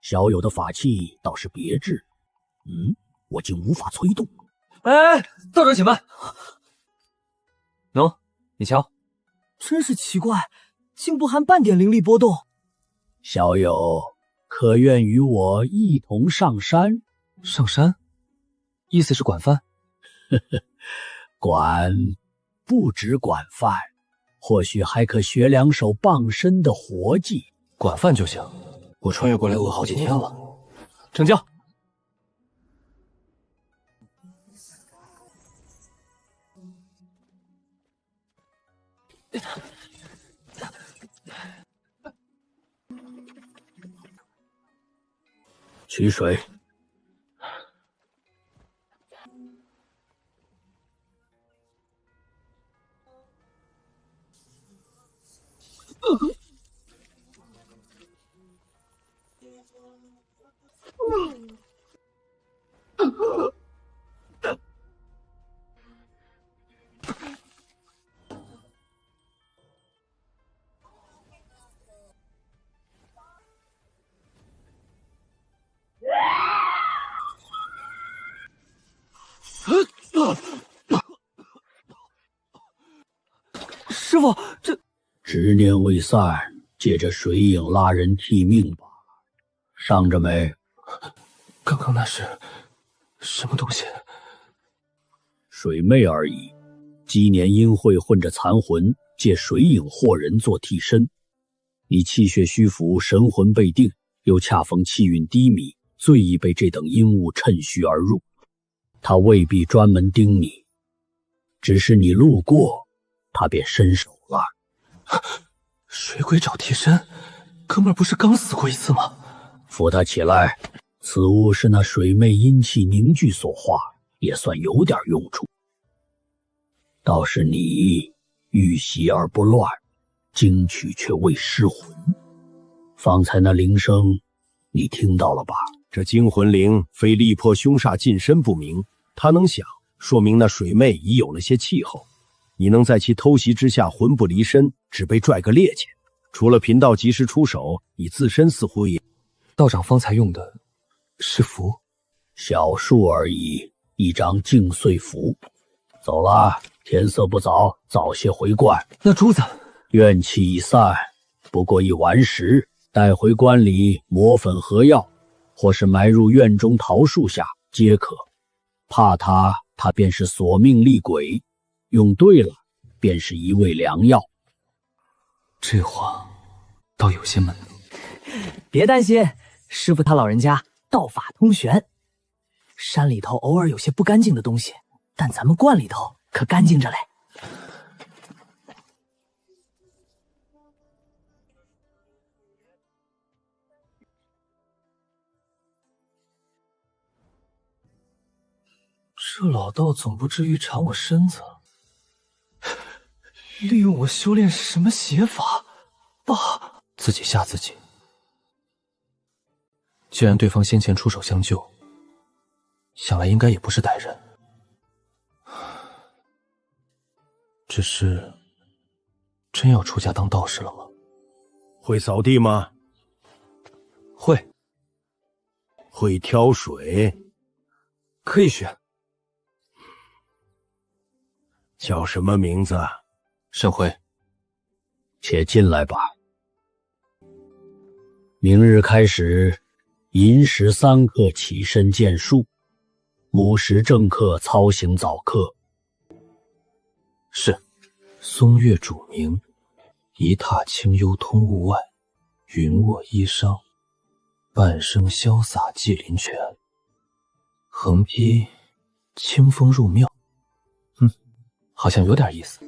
小友的法器倒是别致，我竟无法催动。哎，道长请慢。喏，你瞧，真是奇怪，竟不含半点灵力波动。小友，可愿与我一同上山？上山？意思是管饭？管不止管饭，或许还可学2手傍身的活计。管饭就行。我穿越过来饿好几天了。成交。取水。师傅，这执念未散，借着水影拉人替命罢了。伤着没？刚刚那是什么东西？水魅而已。积年阴晦混着残魂，借水影惑人做替身。你气血虚浮，神魂被定，又恰逢气运低迷，最易被这等阴物趁虚而入。他未必专门盯你，只是你路过，他便伸手了。水鬼找替身，哥们儿不是刚死过一次吗？扶他起来，此物是那水魅阴气凝聚所化，也算有点用处。倒是你遇袭而不乱，经取却未失魂。方才那铃声你听到了吧？这惊魂铃非力破凶煞近身不明，他能响，说明那水魅已有了些气候。你能在其偷袭之下魂不离身，只被拽个趔趄，除了贫道及时出手，你自身似乎也……道长方才用的是符，小术而已，一张净碎符。走了，天色不早，早些回观。那珠子怨气已散，不过一顽石，带回关里磨粉合药，或是埋入院中桃树下皆可。怕他便是索命厉鬼，用对了，便是一味良药。这话倒有些门路。别担心，师傅他老人家道法通玄，山里头偶尔有些不干净的东西，但咱们观里头可干净着嘞。这老道总不至于缠我身子，利用我修炼什么邪法？爸，自己吓自己。既然对方先前出手相救，想来应该也不是歹人。只是，真要出家当道士了吗？会扫地吗？会。会挑水？可以学。叫什么名字？沈辉。且进来吧。明日开始，寅时3刻起身见树，午时正刻操行早课。是。松月主明，一踏清幽通物外，云卧衣裳，半生潇洒祭林泉。横批清风入庙。好像有点意思。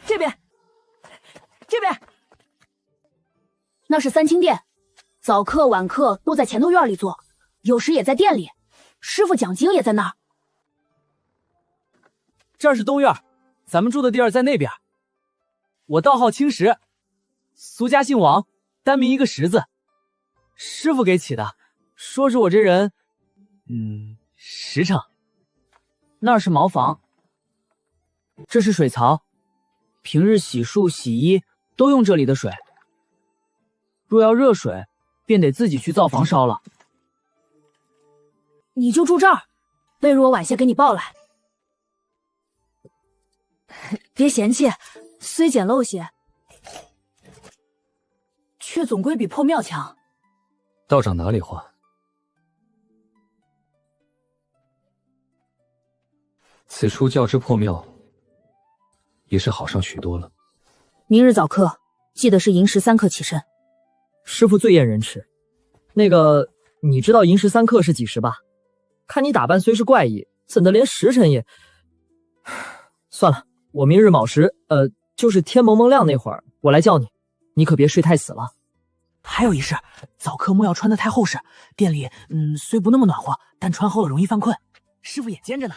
这边，这边，那是三清殿，早课晚课都在前头院里做，有时也在店里，师傅讲经也在那儿。这儿是东院，咱们住的地儿在那边。我道号青石，俗家姓王，单名一个石字，师傅给起的，说着我这人，实诚。那儿是茅房，这是水槽，平日洗漱、洗衣都用这里的水。若要热水，便得自己去灶房烧了。你就住这儿，被褥我晚些给你抱来。别嫌弃，虽简陋些，却总归比破庙强。道长哪里话？此处较之破庙，也是好上许多了。明日早课，记得是寅时3刻起身。师傅最厌人迟。那个，你知道寅时3刻是几时吧？看你打扮虽是怪异，怎的连时辰也……算了，我明日卯时，就是天蒙蒙亮那会儿，我来叫你，你可别睡太死了。还有一事，早课莫要穿得太厚实，店里虽不那么暖和，但穿厚了容易犯困。师傅眼尖着呢。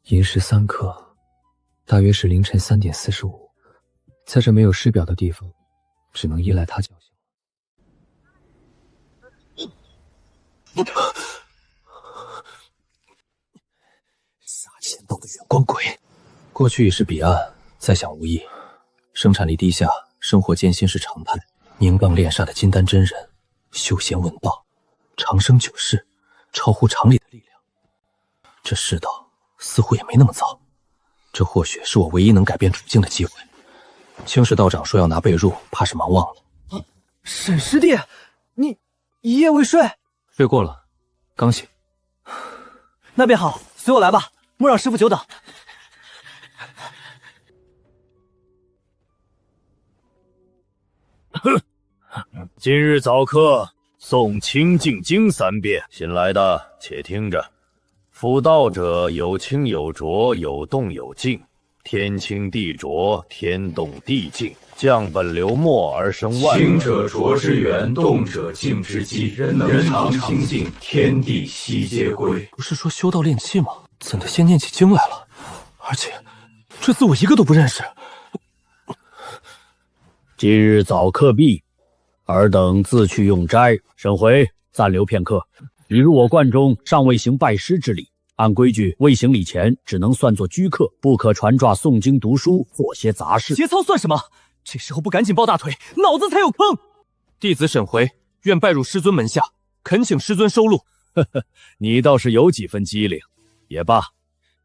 寅时3刻，大约是凌晨3点45，在这没有师表的地方，只能依赖他叫醒。撒钱包的远光鬼，过去已是彼岸，再想无益。生产力低下，生活艰辛是常态。凝杠炼煞的金丹真人，修仙问道，长生久世，超乎常理的力量。这世道似乎也没那么糟，这或许是我唯一能改变处境的机会。青石道长说要拿被褥，怕是忙忘了。沈师弟，你一夜未睡？睡过了，刚醒。那便好，随我来吧，莫让师傅久等。今日早课诵清净经3遍，新来的且听着。夫道者，有清有浊，有动有静。天清地浊，天动地静。降本流末而生万物。清者浊之源，动者静之基。人能常清静，天地悉皆归。不是说修道炼气吗？怎的先念起经来了？而且这字我一个都不认识。今日早课毕，尔等自去用斋。沈回，暂留片刻。你入我观中，尚未行拜师之礼。按规矩，未行礼前，只能算作居客，不可传抓诵经读书，做些杂事。节操算什么？这时候不赶紧抱大腿，脑子才有坑。弟子沈回，愿拜入师尊门下，恳请师尊收录。你倒是有几分机灵。也罢，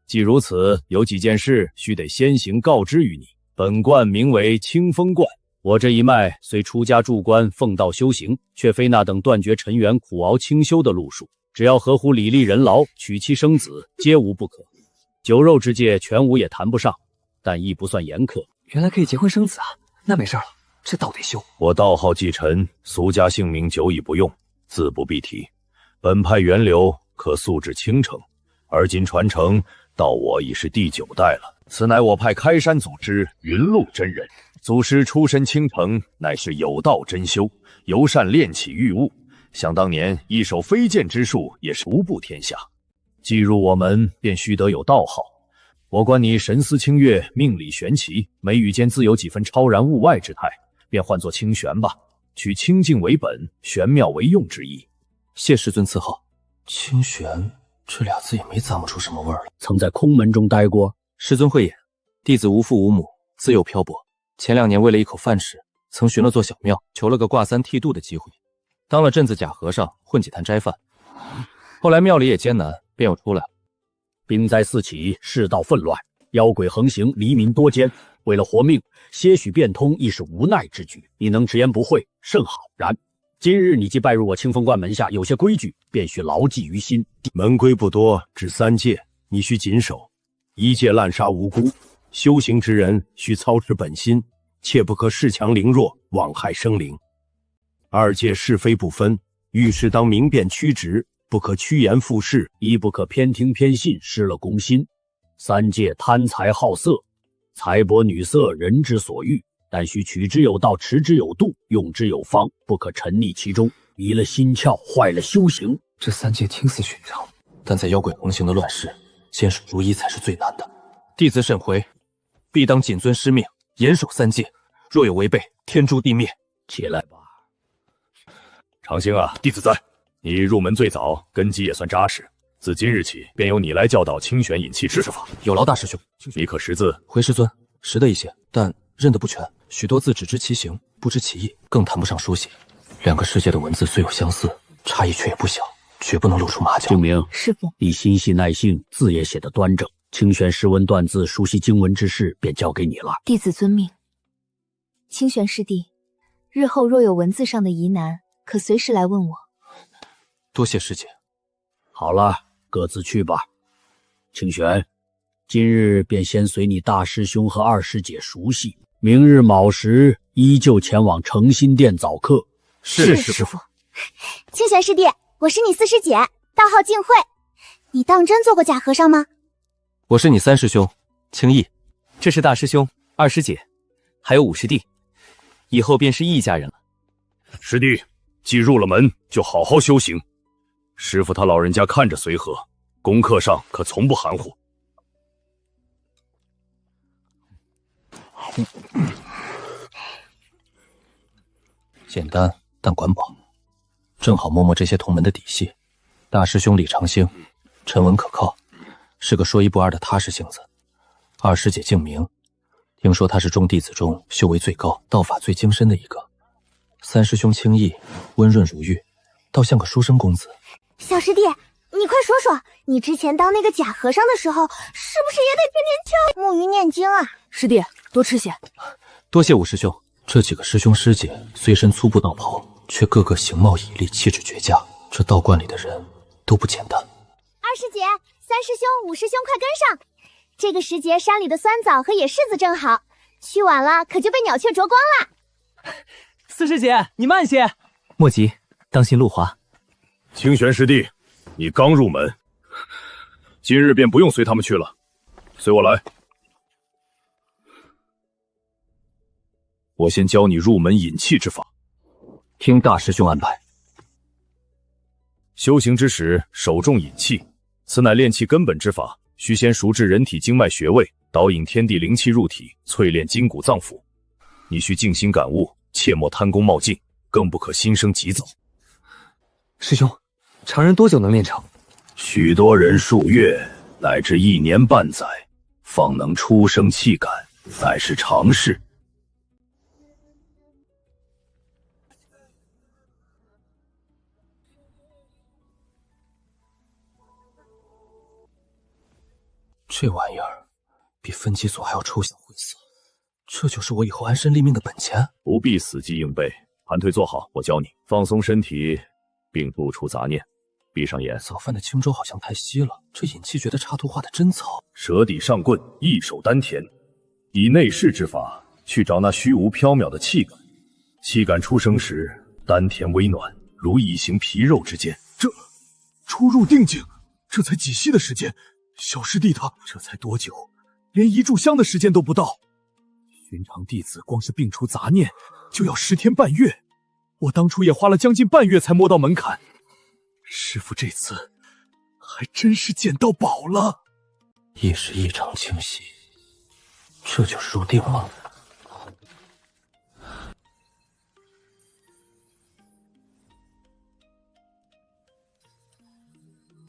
既如此，有几件事须得先行告知于你。本观名为清风观，我这一脉虽出家住关奉道修行，却非那等断绝尘缘苦熬清修的路数。只要合乎礼立人劳，娶妻生子，皆无不可。酒肉之戒全无也谈不上，但亦不算严苛。原来可以结婚生子啊，那没事了，这道得修。我道号继承，俗家姓名久已不用，自不必提。本派源流可溯至青城，而今传承到我已是第9代了。此乃我派开山祖师云路真人，祖师出身青城，乃是有道真修，由善炼起御物。想当年，一手飞剑之术也是无布天下。既入我门，便须得有道号。我观你神思清越，命理玄奇，眉宇间自有几分超然物外之态，便唤作清玄吧，取清净为本，玄妙为用之意。谢师尊赐号。清玄这俩字也没咂摸出什么味儿来。曾在空门中待过。师尊慧眼，弟子无父无母，自幼漂泊。前2年为了一口饭吃，曾寻了座小庙，求了个挂3剃度的机会。当了阵子假和尚，混几坛斋饭。后来庙里也艰难，便又出来了。兵灾四起，世道纷乱，妖鬼横行，黎民多奸。为了活命，些许变通亦是无奈之举。你能直言不讳，甚好。然今日你既拜入我清风观门下，有些规矩便须牢记于心。门规不多，只3戒，你须谨守。1戒滥杀无辜，修行之人须操持本心，切不可恃强凌弱，枉害生灵。2戒是非不分，遇事当明辨曲直，不可趋炎附势，亦不可偏听偏信，失了公心。3戒贪财好色，财帛女色，人之所欲，但须取之有道，持之有度，用之有方，不可沉溺其中，迷了心窍，坏了修行。这3戒听似寻常，但在妖鬼横行的乱世，坚守如一才是最难的。弟子沈回，必当谨遵师命，严守3戒，若有违背，天诛地灭。起来吧。长兴啊，弟子在。你入门最早，根基也算扎实。自今日起，便由你来教导清玄引气之法。有劳大师兄。你可识字？回师尊，识得一些，但认得不全，许多字只知其形，不知其意，更谈不上书写。两个世界的文字虽有相似，差异却也不小，绝不能露出马脚。静明，师傅，你心细耐性，字也写得端正，清玄识文断字、熟悉经文之事，便交给你了。弟子遵命。清玄师弟，日后若有文字上的疑难，可随时来问我。多谢师姐。好了，各自去吧。清玄，今日便先随你大师兄和二师姐熟悉，明日卯时依旧前往诚心殿早课。是师傅。清玄师弟，我是你四师姐，道号静慧。你当真做过假和尚吗？我是你三师兄，清逸。这是大师兄、二师姐，还有五师弟，以后便是一家人了。师弟，既入了门，就好好修行。师傅他老人家看着随和，功课上可从不含糊。简单但管饱，正好摸摸这些同门的底细。大师兄李长兴，沉稳可靠，是个说一不二的踏实性子。二师姐静明，听说她是众弟子中修为最高、道法最精深的一个。三师兄清逸，温润如玉，倒像个书生公子。小师弟，你快说说，你之前当那个假和尚的时候，是不是也得天天敲木鱼念经啊？师弟，多吃些。多谢五师兄。这几个师兄师姐虽身粗布道袍，却个个形貌绮丽，气质绝佳。这道观里的人都不简单。二师姐、三师兄、五师兄，快跟上！这个时节，山里的酸枣和野柿子正好，去晚了可就被鸟雀啄光了。四师姐，你慢些，莫急，当心路滑。清玄师弟，你刚入门，今日便不用随他们去了，随我来。我先教你入门引气之法，听大师兄安排。修行之时，首重引气，此乃炼气根本之法，须先熟知人体经脉穴位，导引天地灵气入体，淬炼筋骨脏腑。你需静心感悟，切莫贪功冒进，更不可心生急躁。师兄，常人多久能练成？许多人数月乃至1年半载，方能出生气感，乃是常事。这玩意儿比分级所还要抽象晦涩，这就是我以后安身立命的本钱。不必死记硬背，盘腿坐好，我教你，放松身体，并不除杂念。闭上眼。早饭的轻舟好像太稀了，这引气诀的插图画的真糙。舌底上棍，一手丹田，以内视之法去找那虚无缥缈的气感。气感出生时，丹田微暖，如异形皮肉之间。这初入定境，这才几息的时间。小师弟他这才多久？连一炷香的时间都不到。寻常弟子光是摒除杂念，就要10天半月。我当初也花了将近半月才摸到门槛。师父这次还真是捡到宝了。意识异常清晰，这就是入定吗？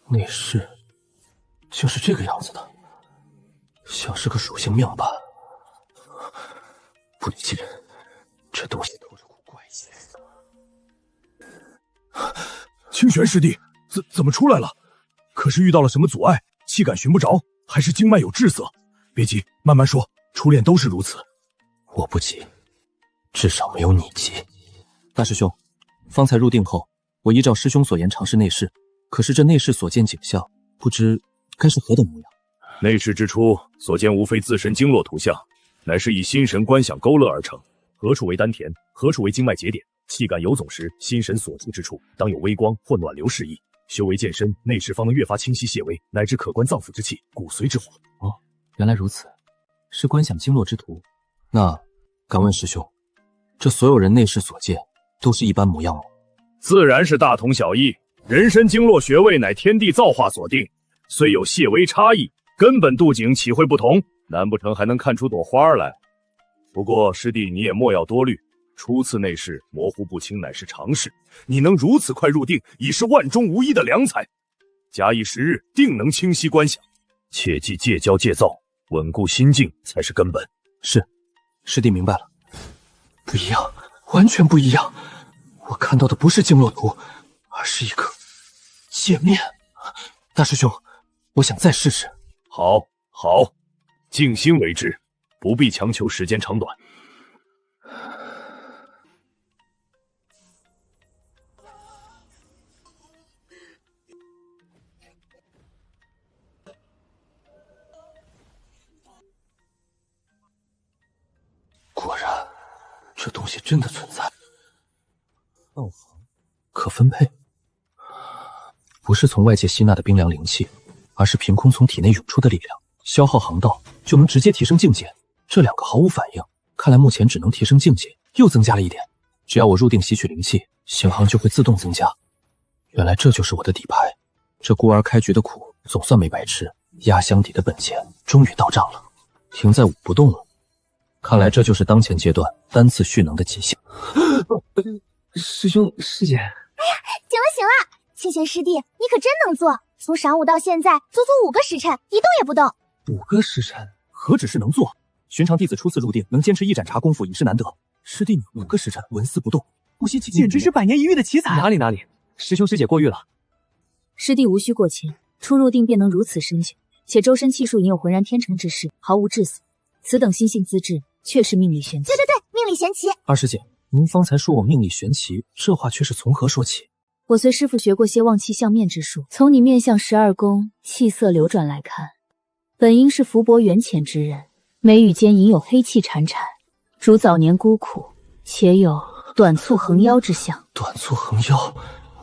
内视就是这个样子的，像是个属性命盘。不对劲，这东西透着股怪异。清玄师弟，怎么出来了？可是遇到了什么阻碍？气感寻不着，还是经脉有滞塞？别急，慢慢说，初练都是如此。我不急，至少没有你急。大师兄，方才入定后，我依照师兄所言尝试内视，可是这内视所见景象，不知该是何等模样？内视之初，所见无非自身经络图像，乃是以心神观想勾勒而成。何处为丹田，何处为经脉节点？气感游走时，心神所处之处，当有微光或暖流示意。修为渐深，内视方能越发清晰细微，乃至可观脏腑之气、骨髓之火。哦，原来如此，是观想经络之图。那敢问师兄，这所有人内视所见，都是一般模样吗？自然是大同小异。人身经络穴位乃天地造化所定，虽有些微差异，根本度景岂会不同？难不成还能看出朵花来？不过师弟你也莫要多虑，初次内视模糊不清乃是常事，你能如此快入定，已是万中无一的良才。假以时日，定能清晰观想。切忌戒骄戒躁，稳固心境才是根本。是，师弟明白了。不一样，完全不一样。我看到的不是经络图，而是一个界面。大师兄，我想再试试。好，好，静心为之，不必强求时间长短。果然，这东西真的存在。道行可分配，不是从外界吸纳的冰凉灵气，而是凭空从体内涌出的力量。消耗航道就能直接提升境界，这两个毫无反应。看来目前只能提升境界，又增加了一点。只要我入定吸取灵气，行航就会自动增加。原来这就是我的底牌，这孤儿开局的苦总算没白吃，压箱底的本钱终于到账了。停在5不动了。看来这就是当前阶段单次蓄能的极限。师兄师姐，哎呀，行了行了，清玄师弟，你可真能做！从晌午到现在，足足5个时辰，一动也不动。5个时辰，何止是能做？寻常弟子初次入定，能坚持一盏茶功夫已是难得。师弟你5个时辰纹丝不动，不惜其简直是百年一遇的奇才。哪里，师兄师姐过誉了。师弟无需过谦，初入定便能如此深久，且周身气数隐有浑然天成之势，毫无致死。此等心性资质，确是命里玄奇。对，命里玄奇。二师姐，您方才说我命里玄奇，这话却是从何说起？我随师父学过些望气相面之术，从你面相12宫气色流转来看，本应是福薄缘浅之人，眉宇间隐有黑气潺潺，如早年孤苦，且有短促横腰之象。短促横腰，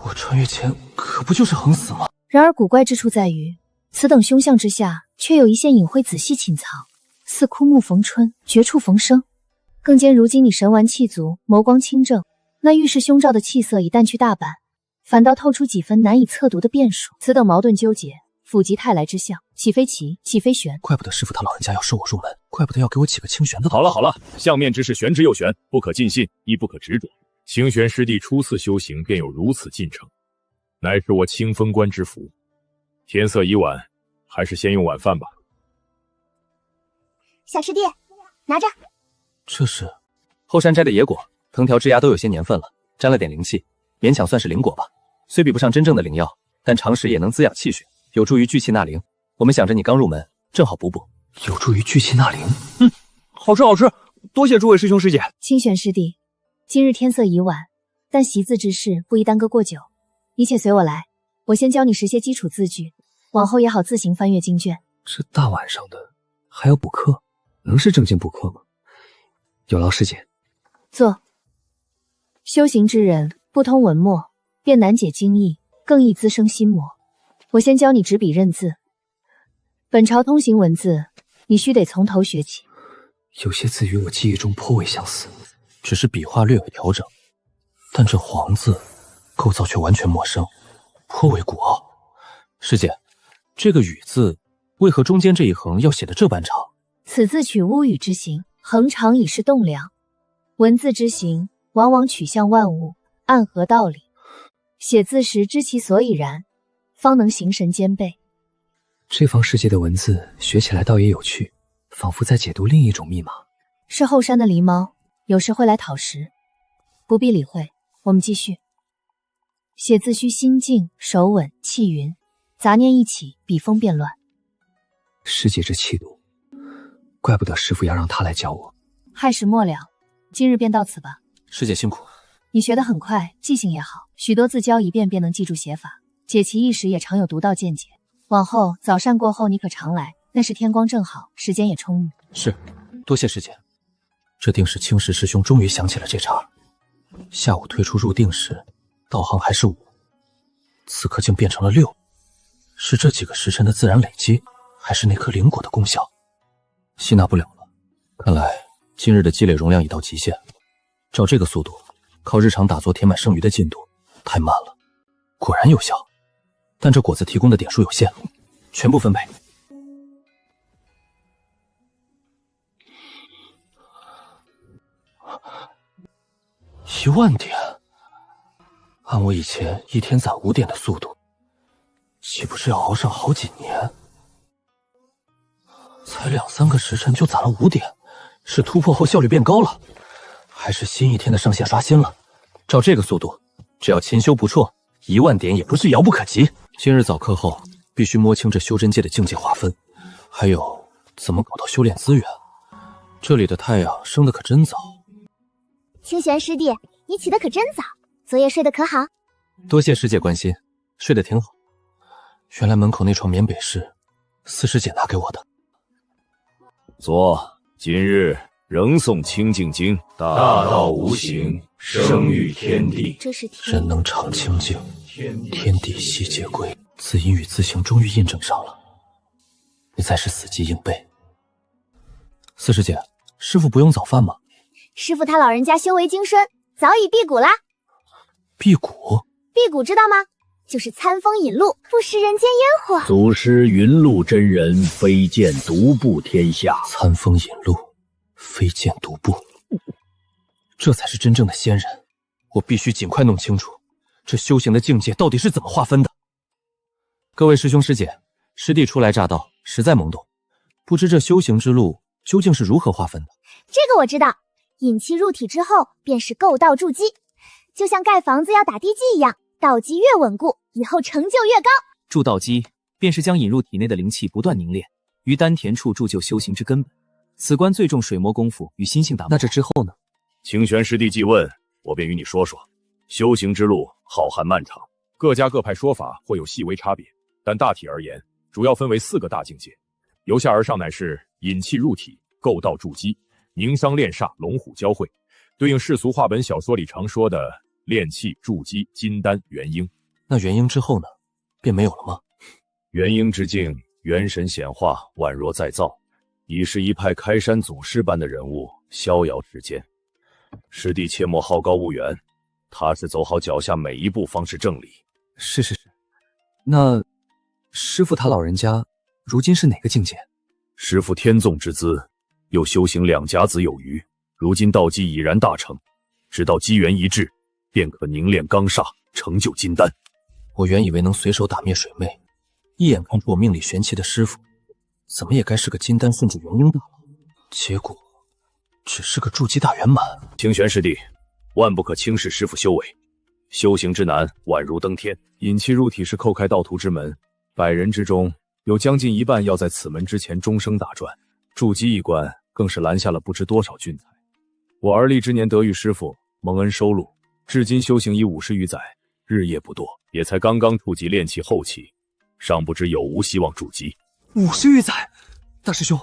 我穿越前可不就是横死吗？然而古怪之处在于，此等凶相之下，却有一些隐晦仔细潜藏，似枯木逢春，绝处逢生。更兼如今你神丸气足，眸光清正，那预示凶兆的气色已淡去大半，反倒透出几分难以测度的变数。此等矛盾纠结，否极泰来之象，岂非奇，岂非玄？怪不得师父他老人家要收我入门，怪不得要给我起个清玄的。好了，相面之事玄之又玄，不可尽信，亦不可执着。清玄师弟初次修行便有如此进程，乃是我清风观之福。天色已晚，还是先用晚饭吧。小师弟，拿着。这是后山摘的野果，藤条枝芽都有些年份了，沾了点灵气，勉强算是灵果吧。虽比不上真正的灵药，但常食也能滋养气血，有助于聚气纳灵。我们想着你刚入门，正好补补。有助于聚气纳灵。好吃，多谢诸位师兄师姐。清玄师弟，今日天色已晚，但习字之事不宜耽搁过久，你且随我来，我先教你识些基础字句，往后也好自行翻阅经卷。这大晚上的还要补课，能是正经补课吗？有劳师姐。坐。修行之人不通文墨，便难解经义，更易滋生心魔。我先教你执笔认字。本朝通行文字，你须得从头学起。有些字与我记忆中颇为相似，只是笔画略有调整，但这黄字构造却完全陌生，颇为古奥。师姐，这个雨字为何中间这一横要写得这般长？此字取乌羽之形，横长以示栋梁。文字之形，往往取象万物，暗合道理。写字时知其所以然，方能形神兼备。这方世界的文字学起来倒也有趣，仿佛在解读另一种密码。是后山的狸猫，有时会来讨食，不必理会。我们继续。写字需心静手稳气匀，杂念一起，笔锋变乱。师姐这气度，怪不得师父要让他来教我。亥时末了，今日便到此吧。师姐辛苦。你学得很快，记性也好，许多字教一遍便能记住写法，解其一时也常有独到见解。往后早膳过后你可常来，那时天光正好，时间也充裕。是，多谢师姐。这定是青石师兄终于想起了这茬。下午退出入定时，道行还是5，此刻竟变成了6，是这几个时辰的自然累积，还是那颗灵果的功效？吸纳不了了，看来今日的积累容量已到极限。照这个速度，靠日常打坐填满剩余的进度太慢了。果然有效，但这果子提供的点数有限，全部分配。10000点，按我以前一天攒5点的速度，岂不是要熬上好几年？才2、3个时辰就攒了5点，是突破后效率变高了，还是新一天的上限刷新了？照这个速度，只要勤修不辍，10000点也不是遥不可及。今日早课后，必须摸清这修真界的境界划分，还有怎么搞到修炼资源。这里的太阳升得可真早。清玄师弟，你起得可真早，昨夜睡得可好？多谢师姐关心，睡得挺好。原来门口那床棉被是四师姐拿给我的。昨今日仍诵清净经，大道无形，生育天地。这是天人能常清净，天地悉皆归。自因与自行终于印证上了，你才是死记硬背。四师姐，师父不用早饭吗？师父他老人家修为精深，早已辟谷啦。辟谷？辟谷知道吗？就是餐风饮露，不食人间烟火。祖师云路真人飞剑独步天下，餐风饮露，飞剑独步，这才是真正的仙人。我必须尽快弄清楚这修行的境界到底是怎么划分的。各位师兄师姐，师弟初来乍到，实在懵懂，不知这修行之路究竟是如何划分的。这个我知道，引气入体之后便是构道筑基，就像盖房子要打地基一样，道基越稳固，以后成就越高。筑道基便是将引入体内的灵气不断凝练，于丹田处铸就修行之根本。此关最重水磨功夫与心性打磨。那这之后呢？清玄师弟既问，我便与你说说。修行之路浩瀚漫长，各家各派说法会有细微差别，但大体而言，主要分为4个大境界。由下而上乃是引气入体、构道筑基、凝商炼煞、龙虎交汇，对应世俗话本小说里常说的炼气、筑基、金丹、元婴。那元婴之后呢？便没有了吗？元婴之境，元神显化，宛若再造，已是一派开山祖师般的人物，逍遥世间。师弟切莫好高骛远，踏实走好脚下每一步方是正理。是。那师父他老人家如今是哪个境界？师父天纵之资，又修行2甲子有余，如今道基已然大成，只到机缘一致，便可凝练罡煞，成就金丹。我原以为能随手打灭水妹，一眼看出我命里玄气的师父，怎么也该是个金丹顺治元婴大佬，结果只是个筑基大圆满。清玄师弟，万不可轻视师父修为，修行之难，宛如登天。引气入体是叩开道途之门，100人之中有将近1半要在此门之前终生打转，筑基一关更是拦下了不知多少俊才。我而立之年得遇师父，蒙恩收录，至今修行已50余载，日夜不堕，也才刚刚触及炼气后期，尚不知有无希望筑基。50余载，大师兄，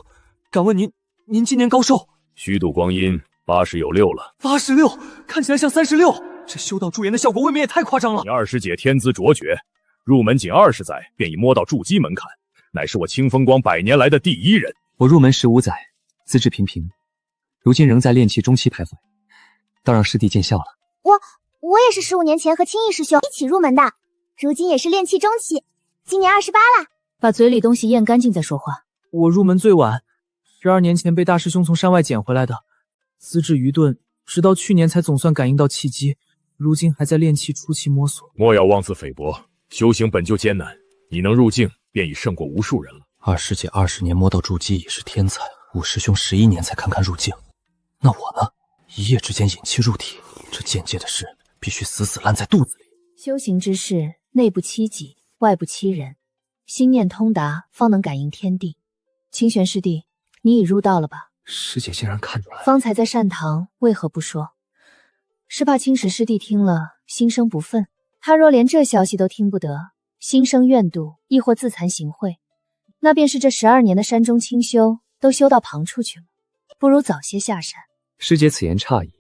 敢问您今年高寿？虚度光阴，80有6了。86，看起来像36。这修道驻颜的效果未免也太夸张了。你二师姐天资卓绝，入门仅20载便已摸到筑基门槛，乃是我清风光100年来的第1人。我入门15载，资质平平，如今仍在炼气中期徘徊，倒让师弟见笑了。我也是15年前和青翼师兄一起入门的，如今也是炼气中期，今年28了。把嘴里东西咽干净再说话。我入门最晚，12年前被大师兄从山外捡回来的，资质愚钝，直到去年才总算感应到契机，如今还在炼气初期摸索。莫要妄自菲薄，修行本就艰难，你能入境便已胜过无数人了。二师姐20年摸到筑基已是天才，五师兄11年才堪堪入境，那我呢？一夜之间引气入体，这间接的事必须死死烂在肚子里。修行之事，内不欺己，外不欺人，心念通达，方能感应天地。清玄师弟，你已入道了吧？师姐竟然看出来了。方才在善堂为何不说？是怕青石师弟听了心生不忿。他若连这消息都听不得，心生怨妒，亦或自惭形秽，那便是这12年的山中清修都修到旁处去了，不如早些下山。师姐此言差矣，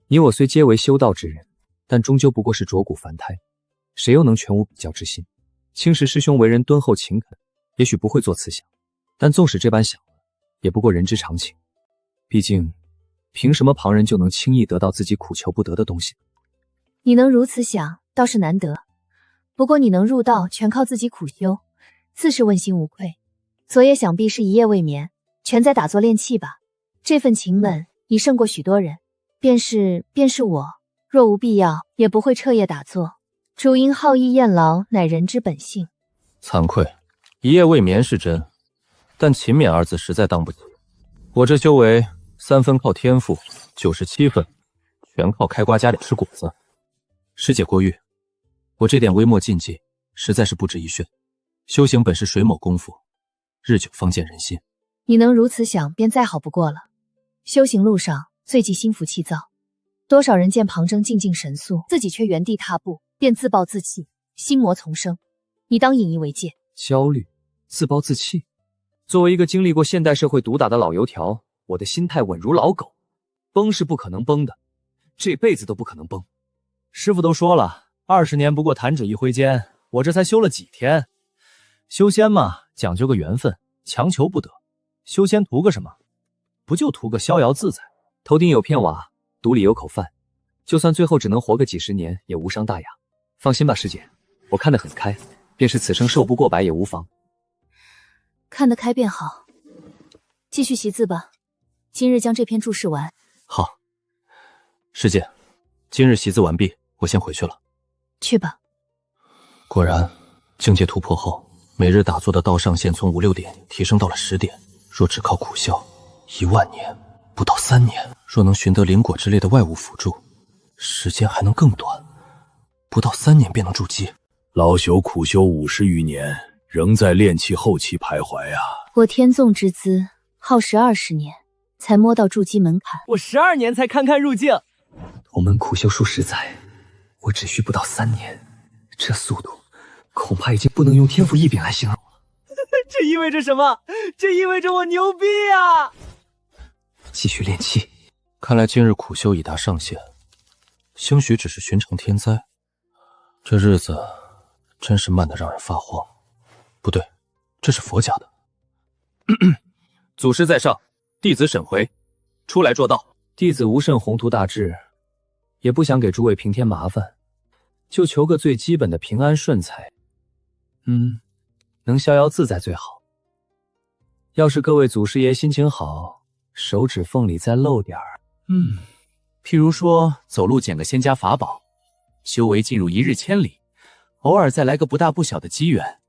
你我虽皆为修道之人，但终究不过是浊骨凡胎，谁又能全无比较之心？青石师兄为人敦厚勤恳，也许不会做此想，但纵使这般想了，也不过人之常情。毕竟，凭什么旁人就能轻易得到自己苦求不得的东西？你能如此想，倒是难得。不过你能入道，全靠自己苦修，自是问心无愧。昨夜想必是一夜未眠，全在打坐炼气吧。这份情门已胜过许多人，便是我，若无必要，也不会彻夜打坐。主因好逸厌劳，乃人之本性。惭愧，一夜未眠是真，但勤勉二字实在当不起。我这修为3分靠天赋，97分全靠开瓜加点吃果子。师姐过誉，我这点微末禁忌实在是不值一炫。修行本是水抹功夫，日久方见人心。你能如此想，便再好不过了。修行路上最忌心浮气躁，多少人见旁征进境神速，自己却原地踏步，便自暴自弃，心魔丛生。你当引以为戒。焦虑、自暴自弃。作为一个经历过现代社会毒打的老油条，我的心态稳如老狗。崩是不可能崩的，这辈子都不可能崩。师傅都说了，20年不过弹指一挥间，我这才修了几天。修仙嘛，讲究个缘分，强求不得。修仙图个什么？不就图个逍遥自在？头顶有片瓦，肚里有口饭，就算最后只能活个几十年，也无伤大雅。放心吧，师姐，我看得很开，便是此生寿不过百也无妨。看得开便好，继续习字吧。今日将这篇注释完。好，师姐，今日习字完毕，我先回去了。去吧。果然，境界突破后，每日打坐的道上限从5、6点提升到了10点。若只靠苦修，10000年不到3年。若能寻得灵果之类的外物辅助，时间还能更短，不到3年便能筑基。老朽苦修50余年，仍在炼气后期徘徊啊。我天纵之资，耗时20年，才摸到筑基门槛。我12年才堪堪入境。同门苦修数10载，我只需不到3年，这速度恐怕已经不能用天赋异禀来形容了。这意味着什么？这意味着我牛逼啊！继续练气。看来今日苦修已达上限，兴许只是寻常天灾。这日子真是慢得让人发慌。不对，这是佛家的。祖师在上，弟子沈回，出来做道。弟子无甚宏图大志，也不想给诸位平添麻烦，就求个最基本的平安顺财。能逍遥自在最好。要是各位祖师爷心情好，手指缝里再露点儿，譬如说走路捡个仙家法宝，修为进入1日千里，偶尔再来个不大不小的机缘，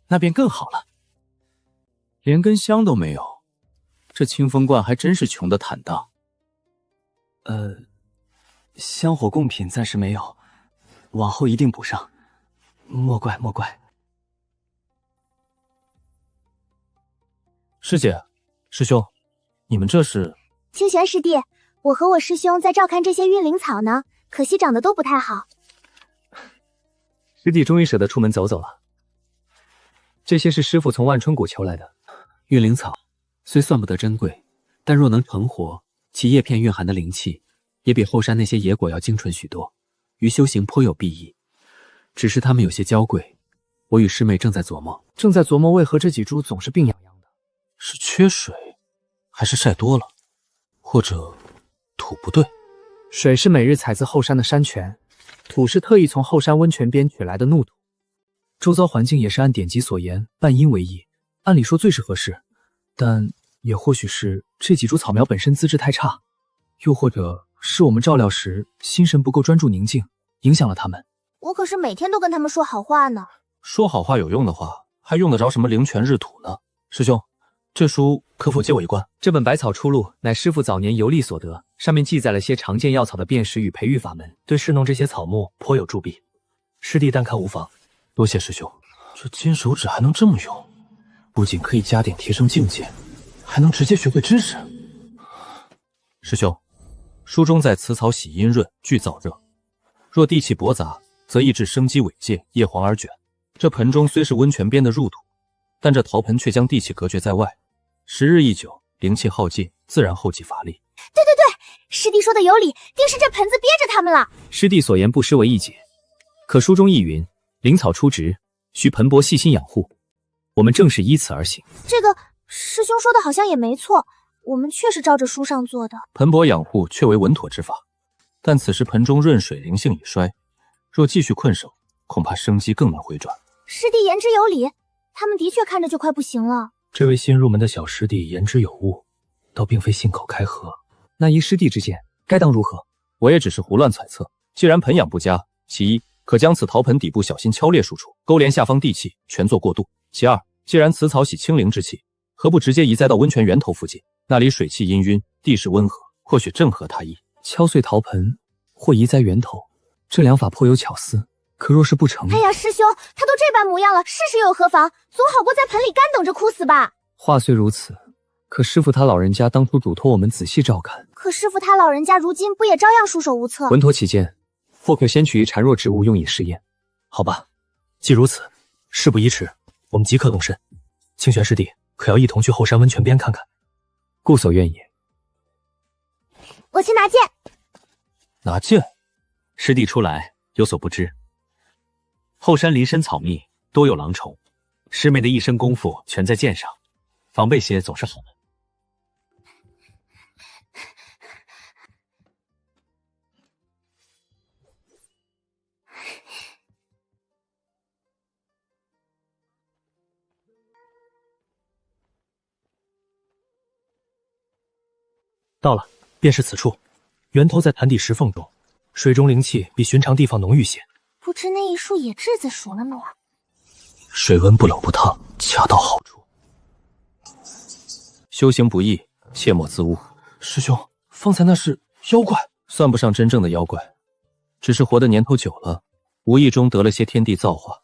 那便更好了。连根香都没有，这清风观还真是穷得坦荡。香火贡品暂时没有，往后一定补上，莫怪莫怪。师姐，师兄，你们这是？清玄师弟，我和我师兄在照看这些运灵草呢，可惜长得都不太好。师弟终于舍得出门走走了。这些是师傅从万春谷求来的。运灵草虽算不得珍贵，但若能成活，其叶片蕴含的灵气也比后山那些野果要精纯许多，于修行颇有裨益。只是它们有些娇贵，我与师妹正在琢磨。为何这几株总是病怏怏的？是缺水，还是晒多了，或者土不对？水是每日采自后山的山泉，土是特意从后山温泉边取来的怒土。周遭环境也是按典籍所言，半阴为宜，按理说最是合适。但也或许是这几株草苗本身资质太差，又或者是我们照料时心神不够专注宁静，影响了他们。我可是每天都跟他们说好话呢。说好话有用的话，还用得着什么灵泉日土呢？师兄，这书可否借我一观？这本《百草出录》乃师傅早年游历所得，上面记载了些常见药草的辨识与培育法门，对侍弄这些草木颇有助弊。师弟但看无妨。多谢师兄。这金手指还能这么用，不仅可以加点提升境界，还能直接学会知识。师兄，书中在此草喜阴润，具燥热，若地气驳杂，则易致生机尾介，叶黄而卷。这盆中虽是温泉边的入土，但这陶盆却将地气隔绝在外，时日一久，灵气耗尽，自然后继乏力。对，师弟说的有理，定是这盆子憋着他们了。师弟所言不失为一解，可书中亦云，灵草出植，需盆钵细心养护，我们正是依此而行。这个师兄说的好像也没错，我们确实照着书上做的。盆钵养护确为稳妥之法，但此时盆中润水灵性已衰，若继续困守，恐怕生机更难回转。师弟言之有理，他们的确看着就快不行了。这位新入门的小师弟言之有物，倒并非信口开河。那依师弟之见，该当如何？我也只是胡乱揣测，既然盆养不佳，其一，可将此陶盆底部小心敲裂数处，勾连下方地气，全做过渡。其二，既然此草喜清灵之气，何不直接移栽到温泉源头附近？那里水气氤氲，地势温和，或许正合他意。敲碎陶盆，或移栽源头，这两法颇有巧思。可若是不成，哎呀，师兄，他都这般模样了，试试又何妨？总好过在盆里干等着枯死吧。话虽如此，可师傅他老人家当初嘱托我们仔细照看。可师傅他老人家如今不也照样束手无策？稳妥起见，或可先取一孱弱之物用以试验。好吧，既如此，事不宜迟，我们即刻动身。清玄师弟可要一同去后山温泉边看看？固所愿也。我去拿剑。拿剑？师弟初来，有所不知。后山林深草密，多有狼虫，师妹的一身功夫全在剑上，防备些总是好的。到了，便是此处。源头在潭底石缝中，水中灵气比寻常地方浓郁些。不知那一束野栀子熟了没有？水温不冷不烫，恰到好处。修行不易，切莫自误。师兄，方才那是妖怪？算不上真正的妖怪，只是活的年头久了，无意中得了些天地造化，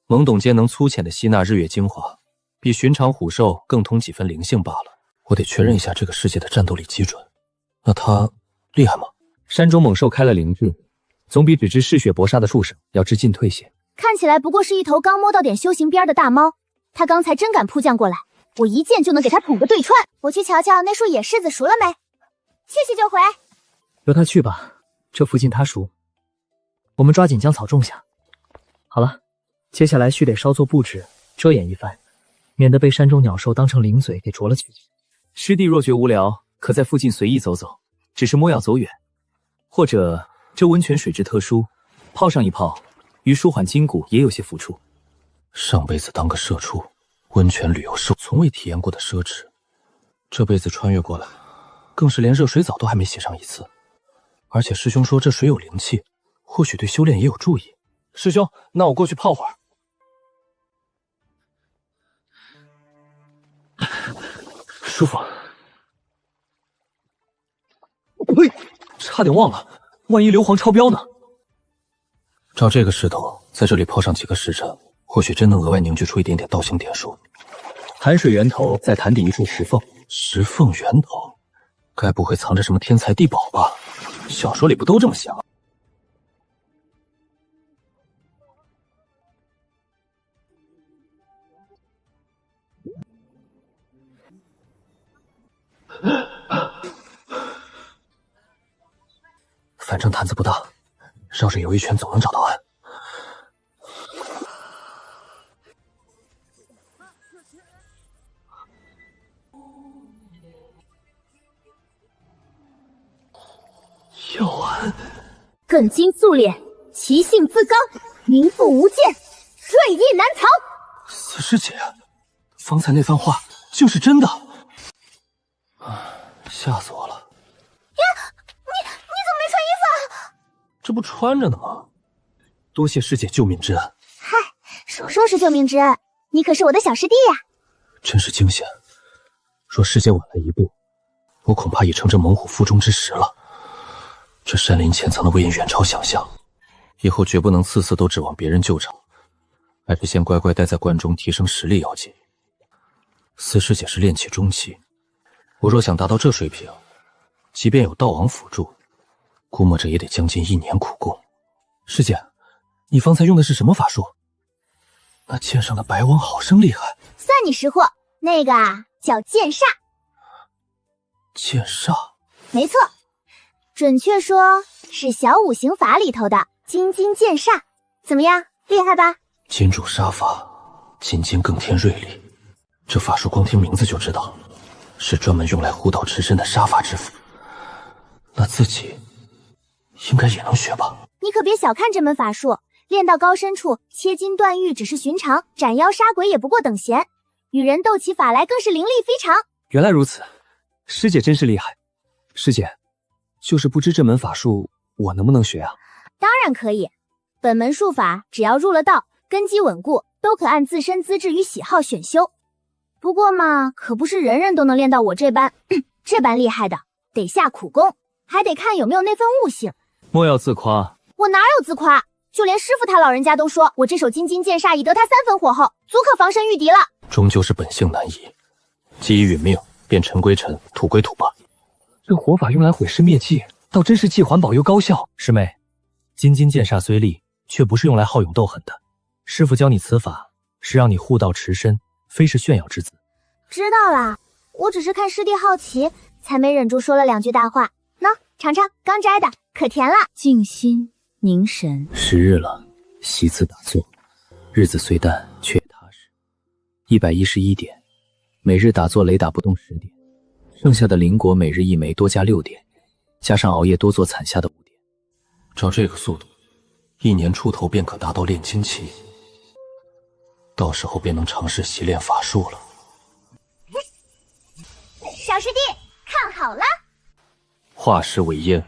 懵懂间能粗浅的吸纳日月精华，比寻常虎兽更通几分灵性罢了。我得确认一下这个世界的战斗力基准。那他厉害吗？山中猛兽开了灵智，总比只知嗜血搏杀的畜生要知进退些。看起来不过是一头刚摸到点修行边的大猫，他刚才真敢扑将过来，我一剑就能给他捅个对穿。我去瞧瞧那束野柿子熟了没，去去就回。由他去吧，这附近他熟，我们抓紧将草种下。好了，接下来须得稍作布置，遮掩一番，免得被山中鸟兽当成零嘴给啄了去。师弟若觉无聊，可在附近随意走走，只是莫要走远。或者这温泉水质特殊，泡上一泡，于舒缓筋骨也有些抚触。上辈子当个社畜，温泉旅游是从未体验过的奢侈，这辈子穿越过来，更是连热水澡都还没洗上一次。而且师兄说这水有灵气，或许对修炼也有助益。师兄，那我过去泡会儿。舒服。呸！差点忘了，万一硫磺超标呢？照这个势头，在这里泡上几个时辰，或许真能额外凝聚出一点点道行点数。潭水源头在潭底一处石缝，石缝源头，该不会藏着什么天才地宝吧？小说里不都这么想？反正坛子不大，绕着游一圈总能找到岸。药丸，艮筋素炼，其性自刚，名副无间，锐意难藏。四师姐，方才那番话竟是真的！吓死我了！呀，你怎么没穿衣服啊？这不穿着呢吗？多谢师姐救命之恩。嗨，说是救命之恩，你可是我的小师弟呀。真是惊险！若师姐晚来一步，我恐怕已成这猛虎腹中之食了。这山林潜藏的威严远超想象，以后绝不能次次都指望别人救场，还是先乖乖待在观中提升实力要紧。四师姐是炼气中期，我若想达到这水平，即便有道王辅助，估摸着也得将近1年苦功。师姐，你方才用的是什么法术？那剑上的白光好生厉害。算你识货，那个啊叫剑煞。剑煞？没错，准确说是小五行法里头的金金剑煞。怎么样，厉害吧？金主杀法，金金更添锐利。这法术光听名字就知道，是专门用来护道持身的杀法之法。那自己应该也能学吧？你可别小看这门法术，练到高深处，切金断玉只是寻常，斩妖杀鬼也不过等闲，与人斗起法来更是凌厉非常。原来如此，师姐真是厉害。师姐，就是不知这门法术我能不能学啊？当然可以，本门术法只要入了道，根基稳固，都可按自身资质与喜好选修。不过嘛，可不是人人都能练到我这般这般厉害的，得下苦功，还得看有没有那份悟性。莫要自夸，我哪有自夸？就连师傅他老人家都说，我这手金金剑煞已得他3分火候，足可防身御敌了。终究是本性难移，既已殒命，便尘归尘，土归土吧。这火法用来毁尸灭迹，倒真是既环保又高效。师妹，金金剑煞虽利，却不是用来好勇斗狠的。师傅教你此法，是让你护道持身，非是炫耀之资。知道啦，我只是看师弟好奇，才没忍住说了2句大话。喏，尝尝，刚摘的，可甜了。静心凝神10日了，席次打坐，日子虽淡，却也踏实。111点，每日打坐雷打不动10点，剩下的灵果每日1枚，多加6点，加上熬夜多做惨下的5点。照这个速度，1年出头便可达到炼金期，到时候便能尝试习练法术了。小师弟，看好了。化石为烟，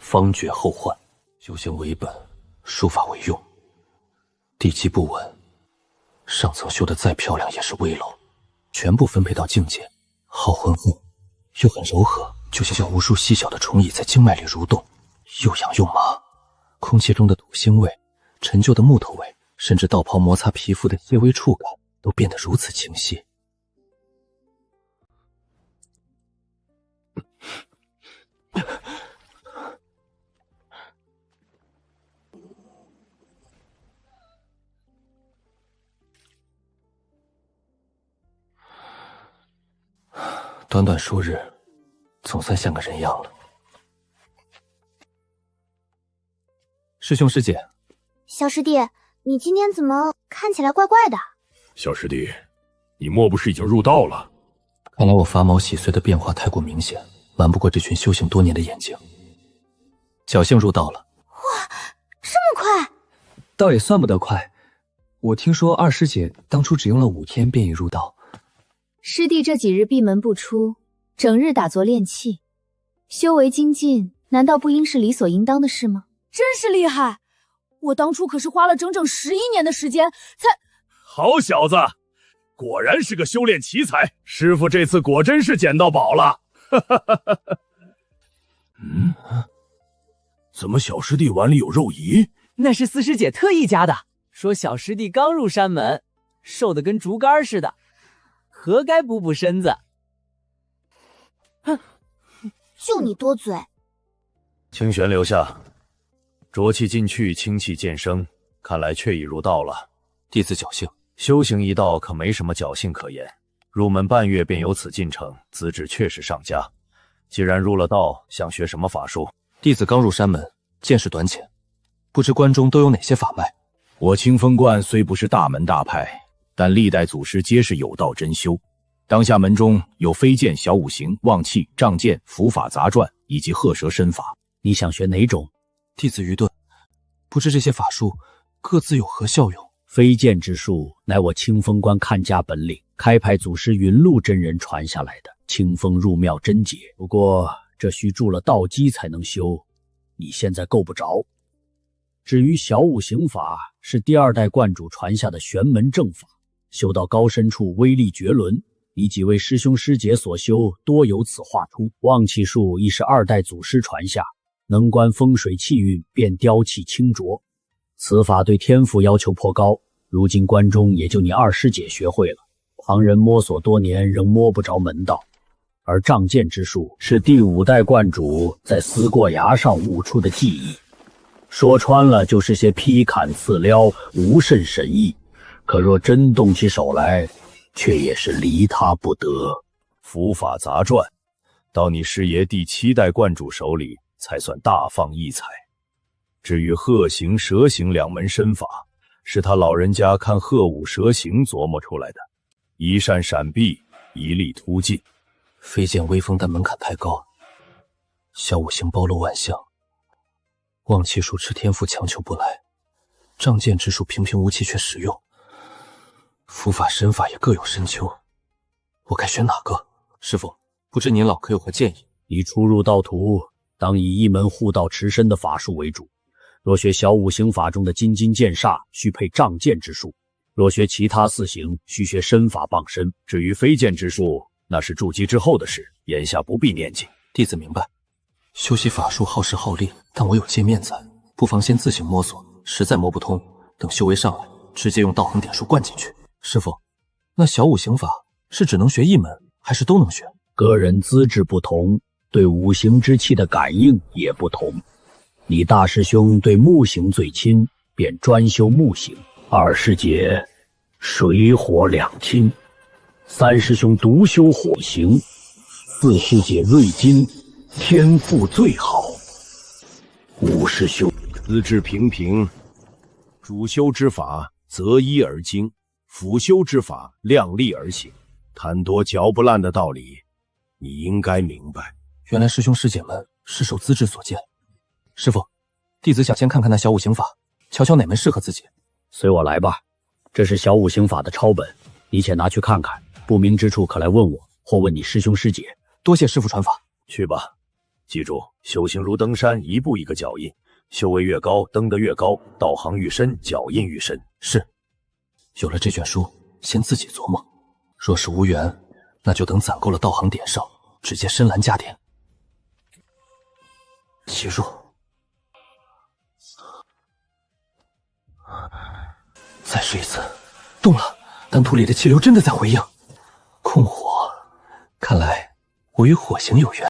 方觉后患。修行为本，术法为用。地基不稳，上层修得再漂亮也是危楼。全部分配到境界，好浑厚，又很柔和，就像无数细小的虫蚁在经脉里蠕动，又痒又麻。空气中的土腥味、陈旧的木头味，甚至道袍摩擦皮肤的些微触感，都变得如此清晰。短短数日，总算像个人样了。师兄师姐，小师弟，你今天怎么看起来怪怪的？小师弟，你莫不是已经入道了？看来我发毛洗髓的变化太过明显，瞒不过这群修行多年的眼睛。侥幸入道了。哇，这么快？倒也算不得快。我听说二师姐当初只用了5天便已入道。师弟这几日闭门不出，整日打坐练气，修为精进，难道不应是理所应当的事吗？真是厉害！我当初可是花了整整11年的时间才……好小子，果然是个修炼奇才，师傅这次果真是捡到宝了。怎么小师弟碗里有肉糜？那是四师姐特意加的，说小师弟刚入山门，瘦得跟竹竿似的，何该补补身子。哼，就你多嘴。清玄留下，浊气尽去，清气渐生，看来确已入道了。弟子侥幸。修行一道可没什么侥幸可言，入门半月便有此进程，资质确实上佳。既然入了道，想学什么法术？弟子刚入山门，见识短浅，不知关中都有哪些法脉。我清风观虽不是大门大派，但历代祖师皆是有道真修。当下门中有飞剑、小五行、望气、仗剑、伏法杂传以及鹤蛇身法。你想学哪种？弟子愚钝，不知这些法术各自有何效用。飞剑之术乃我清风观看家本领，开派祖师云路真人传下来的清风入庙真解。不过这需筑了道基才能修，你现在够不着。至于小五行法，是第2代观主传下的玄门正法，修到高深处威力绝伦。你几位师兄师姐所修多由此化出。望气术亦是2代祖师传下，能观风水气运，便雕气清浊。此法对天赋要求颇高，如今关中也就你2师姐学会了，旁人摸索多年仍摸不着门道。而仗剑之术是第5代观主在思过崖上悟出的技艺，说穿了就是些劈砍刺撩，无甚神意。可若真动起手来，却也是离他不得。伏法杂传到你师爷第7代观主手里才算大放异彩。至于鹤行、蛇行2门身法，是他老人家看鹤舞蛇行琢磨出来的，一扇闪避，一力突进。飞剑威风，但门槛太高；小五行包罗万象，望气术吃天赋强求不来，仗剑之术平平无奇却实用，伏法身法也各有深秋，我该选哪个？师父，不知您老可有何建议？你初入道途，当以一门护道持身的法术为主，若学小五行法中的金金剑煞，需配仗剑之术；若学其他4行，需学身法傍身。至于飞剑之术，那是筑基之后的事，眼下不必念记。弟子明白。修习法术耗时耗力，但我有界面在，不妨先自行摸索，实在摸不通，等修为上来，直接用道行点数灌进去。师傅，那小五行法是只能学一门，还是都能学？个人资质不同，对五行之气的感应也不同。你大师兄对木行最亲，便专修木行；二师姐水火两清，三师兄独修火行；四师姐瑞金天赋最好，五师兄资质平平，主修之法择一而精，辅修之法量力而行。贪多嚼不烂的道理，你应该明白。原来师兄师姐们是受资质所限。师傅，弟子想先看看那小五行法，瞧瞧哪门适合自己。随我来吧，这是小五行法的抄本，你且拿去看看，不明之处可来问我，或问你师兄师姐。多谢师傅传法。去吧，记住，修行如登山，一步一个脚印，修为越高，登得越高，道行愈深，脚印愈深。是，有了这卷书，先自己琢磨。若是无缘，那就等攒够了道行点上，直接深蓝加点。吸入，再试一次，动了，丹土里的气流真的在回应。控火，看来我与火行有缘。